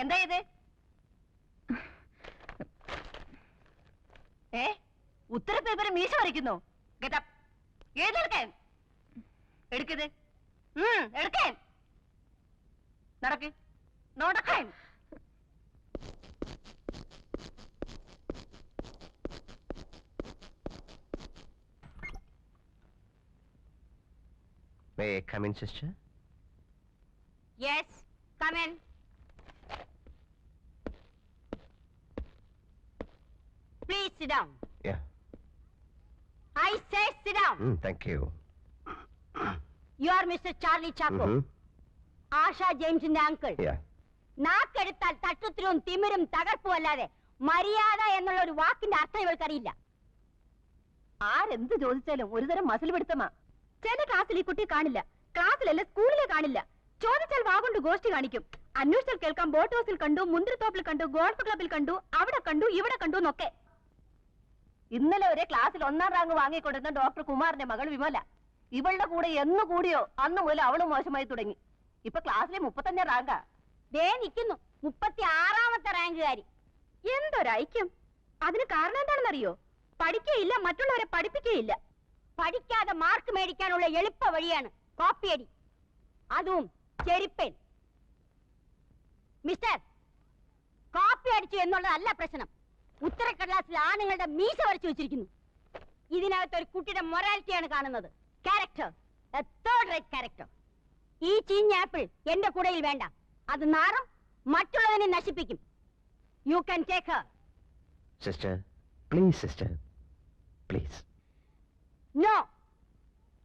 എന്താ ഇത്? ഉത്തര പേപ്പർ മീശ വരയ്ക്കുന്നു. എഴുതെടുക്കാൻ എടുക്കത് എടുക്കാൻ നടക്ക് നോടക്കാൻ. May I come in, sister? Yes, come in. Please sit down. Yeah. I say sit down. Thank you. You are Mr. Charlie Chaco. Asha James in the uncle. Yeah. നാക്കെടുത്താൽ തട്ടുത്തിരും തിമിരും തകർപ്പും അല്ലാതെ മര്യാദ എന്നുള്ള ഒരു വാക്കിന്റെ അർത്ഥം ഇവൾക്കറിയില്ല. ആരെന്ത് ചോദിച്ചാലും ഒരുതരം മസിൽ പിടുത്തമാ. ചില ക്ലാസ്സിൽ ഈ കുട്ടി കാണില്ല, ക്ലാസ്സിലല്ല സ്കൂളിലെ കാണില്ല. ചോദിച്ചാൽ വാഗൊണ്ട് ഗോഷ്ടി കാണിക്കും. അന്വേഷിച്ചാൽ കേൾക്കാം ബോട്ട് ഹൗസിൽ കണ്ടു, മുന്തിരിത്തോപ്പിൽ കണ്ടു, ഗോൾഫ് ക്ലബിൽ കണ്ടു, അവിടെ കണ്ടു, ഇവിടെ കണ്ടു എന്നൊക്കെ. ഇന്നലെ ഒരേ ക്ലാസ്സിൽ 1ാം റാങ്ക് വാങ്ങിക്കൊണ്ടിരുന്ന ഡോക്ടർ കുമാറിന്റെ മകൾ വിമല. ഇവളുടെ കൂടെ എന്ന് കൂടിയോ അന്ന് മുതൽ അവള് മോശമായി തുടങ്ങി. ഇപ്പൊ ക്ലാസ്സിലെ 35ാം റാങ്കാ. ദേ നിൽക്കുന്നു 36ാമത്തെ റാങ്കുകാരി. എന്തൊരൈക്യം! അതിന് കാരണം എന്താണെന്നറിയോ? പഠിക്കുകയില്ല, മറ്റുള്ളവരെ പഠിപ്പിക്കുകയില്ല. പഠിക്കാതെ മാർക്ക് മേടിക്കാനുള്ള എളുപ്പ വഴിയാണ് കോപ്പിയടി, അതും ചെരിപ്പേൻ. മിസ്റ്റർ, കോപ്പി അടിച്ചു എന്നുള്ളതല്ല പ്രശ്നം. ഉത്തരക്കടലാസിൽ ആണുങ്ങളുടെ മീശ വരച്ചു വെച്ചിരിക്കുന്നു. ഇതിനകത്ത് ഒരു കുട്ടിയുടെ മൊറാലിറ്റിയാണ് കാണുന്നത്. Character, third rate character. ഈ ചീഞ്ഞ ആപ്പിൾ എന്റെ കൂടയിൽ വേണ്ട. അത് നാറും, മറ്റുള്ളതിനെ നശിപ്പിക്കും. You can take Har. Sister, please, sister, please. No,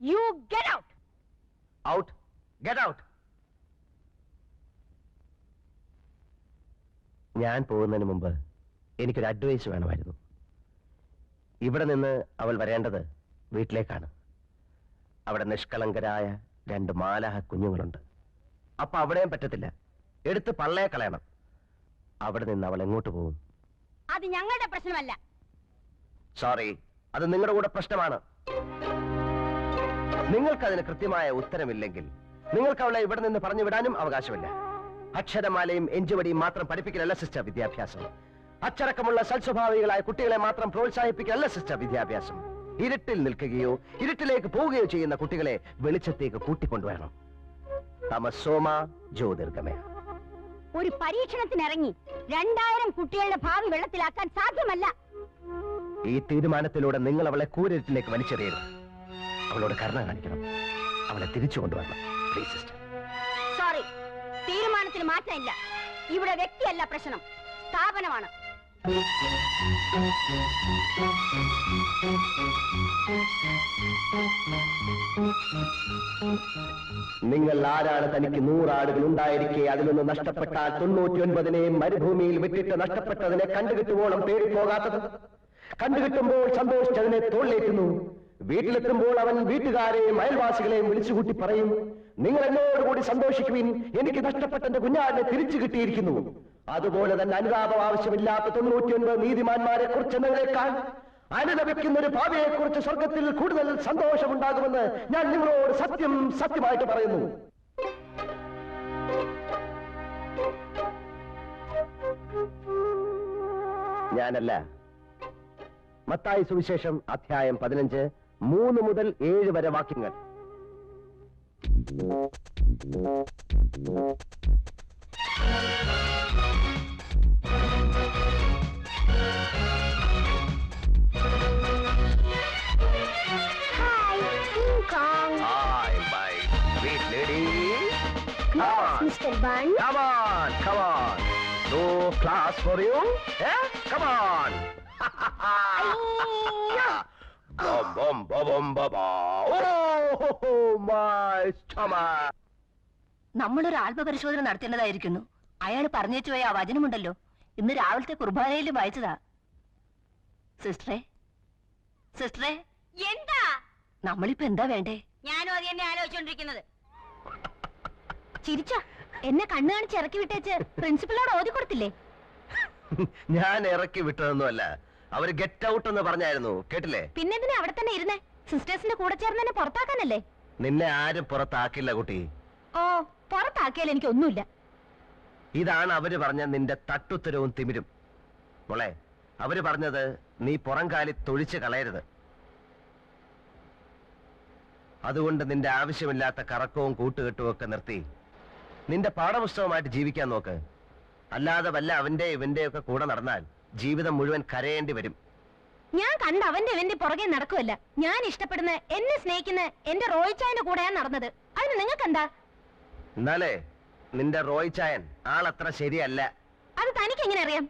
you get out. Out, get out. ഞാൻ പോകുന്നതിന് മുമ്പ് എനിക്കൊരു അഡ്വൈസ് വേണമായിരുന്നു. ഇവിടെ നിന്ന് അവൾ വരേണ്ടത് വീട്ടിലേക്കാണ്. അവിടെ നിഷ്കളങ്കരായ 2 മാലാഹ കുഞ്ഞുങ്ങളുണ്ട്. അപ്പൊ അവിടെയും പറ്റത്തില്ല, എടുത്ത് പള്ളയെ കളയണം. അവിടെ നിന്ന് അവൾ എങ്ങോട്ട് പോകും? അത് ഞങ്ങളുടെ പ്രശ്നമല്ല. സോറി, അത് നിങ്ങളുടെ കൂടെ പ്രശ്നമാണ്. നിങ്ങൾക്കതിന് കൃത്യമായ ഉത്തരമില്ലെങ്കിൽ നിങ്ങൾക്ക് അവളെ ഇവിടെ നിന്ന് പറഞ്ഞു വിടാനും അവകാശമില്ല. അക്ഷരമാലയും എഞ്ചുവടിയും മാത്രം പഠിപ്പിക്കലല്ല സിസ്റ്റർ വിദ്യാഭ്യാസം. അച്ചടക്കമുള്ള സൽസ്വഭാവികളായ കുട്ടികളെ മാത്രം പ്രോത്സാഹിപ്പിക്കലല്ല സിസ്റ്റർ വിദ്യാഭ്യാസം. ഇരുട്ടിൽ നിൽക്കുകയോ ഇരുട്ടിലേക്ക് പോവുകയോ ചെയ്യുന്ന കുട്ടികളെ വെളിച്ചത്തേക്ക് കൂട്ടിക്കൊണ്ടുവരണം. തമസോമ ജ്യോതിർഗമയ. ഒരു പരീക്ഷണത്തിനിറങ്ങി 2000 കുട്ടികളുടെ ഭാവി വെള്ളത്തിലാക്കാൻ സാധ്യമല്ല. ഈ തീരുമാനത്തിലൂടെ നിങ്ങൾ അവളെ കൂരിട്ടിലേക്ക് വലിച്ചെറിയരുത്. അവളോട് കരുണ കാണിക്കണം. അവളെ തിരിച്ചു കൊണ്ടുവരണം. Please sister. സോറി, തീരുമാനത്തിന് മാറ്റമില്ല. ഇവിടെ വ്യക്തിയല്ല പ്രശ്നം, സ്ഥാപനമാണ്. നിങ്ങൾ ആരാണ്? തനിക്ക് 100 ആടുകൾ ഉണ്ടായിരിക്കെ അതിലൊന്ന് നഷ്ടപ്പെട്ടാൽ 99 മരുഭൂമിയിൽ വിട്ടിട്ട് നഷ്ടപ്പെട്ടതിനെ കണ്ടുകിട്ടുവോളം പേടിപ്പോകാത്തത്? കണ്ടുകിട്ടുമ്പോൾ സന്തോഷിച്ചതിനെ തോളിലേറ്റുന്നു. വീട്ടിലെത്തുമ്പോൾ അവൻ വീട്ടുകാരെയും അയൽവാസികളെയും വിളിച്ചുകൂട്ടി പറയും, നിങ്ങൾ എന്നോടുകൂടി സന്തോഷിക്കുവിൻ, എനിക്ക് നഷ്ടപ്പെട്ട എന്റെ കുഞ്ഞാടിനെ തിരിച്ചു കിട്ടിയിരിക്കുന്നു. അതുപോലെ തന്നെ അനുതാപം ആവശ്യമില്ലാത്ത 99 നീതിമാന്മാരെ കുറിച്ചെന്നതിനേക്കാൾ അനുലപിക്കുന്ന ഒരു ഭാവിയെ കുറിച്ച് സ്വർഗത്തിൽ കൂടുതൽ സന്തോഷമുണ്ടാകുമെന്ന് ഞാൻ നിങ്ങളോട് സത്യമായിട്ട് പറയുന്നു. ഞാനല്ല. മത്തായി സുവിശേഷം അധ്യായം 15 3 മുതൽ 7 വരെ വാക്യങ്ങൾ. Mr. Bun. Come on. No class for you? Eh? Come on. Bom, bom, bom, bom. Oh, my stomach. നമ്മളൊരു ആത്മപരിശോധന നടത്തേണ്ടതായിരിക്കുന്നു. അയാൾ പറഞ്ഞേച്ചു പോയ ആ വചനമുണ്ടല്ലോ, ഇന്ന് രാവിലത്തെ കുർബാനയിൽ വായിച്ചതാ. സിസ്റ്ററെ എന്താ? നമ്മളിപ്പോ എന്താ വേണ്ടേ? ഞാനും അത് തന്നെ ആലോചിച്ചോണ്ടിരിക്കുന്നത്. ചിരിച്ച എന്നെ കണ്ണു കാണിച്ച് ഇറക്കി വിട്ടേച്ച് പ്രിൻസിപ്പലിനോട് ഓതി കൊടുത്തില്ലേ? ഞാൻ ഇറക്കി വിട്ടതൊന്നുമല്ല, അവര് ഗെറ്റ് ഔട്ട് എന്ന് പറഞ്ഞായിരുന്നു, കേട്ടില്ലേ? പിന്നെന്തിനാ അവിടെ തന്നെ ഇരുന്നേ? സിസ്റ്റേഴ്സിന്റെ കൂടെ ചേർന്ന് എന്നെ പുറത്താക്കാനല്ലേ? നിന്നെ ആരും പുറത്താക്കില്ല കുട്ടി. ഓ, പുറത്താക്കിയാൽ എനിക്ക് ഒന്നുമില്ല. ഇതാണ് അവര് പറഞ്ഞ നിന്റെ തട്ടുത്തരവും തിമിരും. മോളെ, അവര് പറഞ്ഞത് നീ പുറം കാലി തൊഴിച്ച് കളയരുത്. അതുകൊണ്ട് നിന്റെ ആവശ്യമില്ലാത്ത കറക്കവും കൂട്ടുകെട്ടും ഒക്കെ നിർത്തി നിന്റെ പാഠപുസ്തകമായിട്ട് ജീവിക്കാൻ നോക്ക്. അല്ലാതെ വല്ല അവന്റെ ഇവന്റെ ഒക്കെ കൂടെ നടന്നാൽ ജീവിതം മുഴുവൻ കരയേണ്ടി വരും. ഞാൻ കണ്ട അവന്റെ ഇവന്റെ പുറകെ നടക്കുമല്ല. ഞാൻ ഇഷ്ടപ്പെടുന്ന, എന്നെ സ്നേഹിക്കുന്ന എന്റെ റോയിച്ചായന്റെ കൂടെയാണ് നടന്നത്. അതിന് നിങ്ങൾക്കെന്താ? എന്നാലേ നിന്റെ റോയ് ചായൻ ആളത്ര ശരിയല്ല. അത് തനിക്ക് എങ്ങനെ അറിയാം?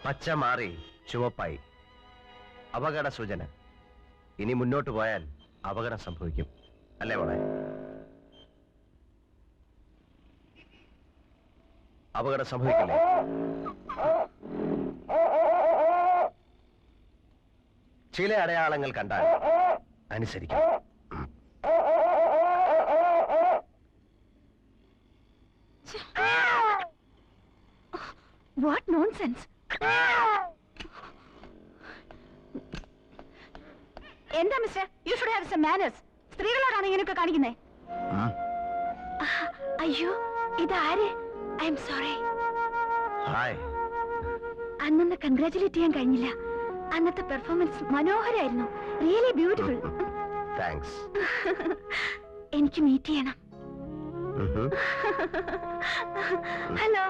പച്ച മാറി ചുവപ്പായി. അപകട സൂചന. ഇനി മുന്നോട്ട് പോയാൽ അപകടം സംഭവിക്കും, അല്ലേ മോളെ? അപകടം സംഭവിക്കില്ലേ? ചില അടയാളങ്ങൾ കണ്ടാൽ അനുസരിക്കണം. What nonsense! എന്താ mister, you should have some manners. സ്ത്രീകളോടാണ് ഇങ്ങനെയൊക്കെ കാണിക്കുന്നേ. അയ്യോ, ഇതാര്? I'm sorry. ഹായ്. അന്നൊന്ന് കൺഗ്രാറ്റുലേറ്റ് ചെയ്യാൻ കഴിഞ്ഞില്ല. അന്നത്തെ പെർഫോമൻസ് മനോഹരായിരുന്നു. Really beautiful. താങ്ക്സ്. എനിക്ക് മീറ്റ് ചെയ്യണം. ഹലോ.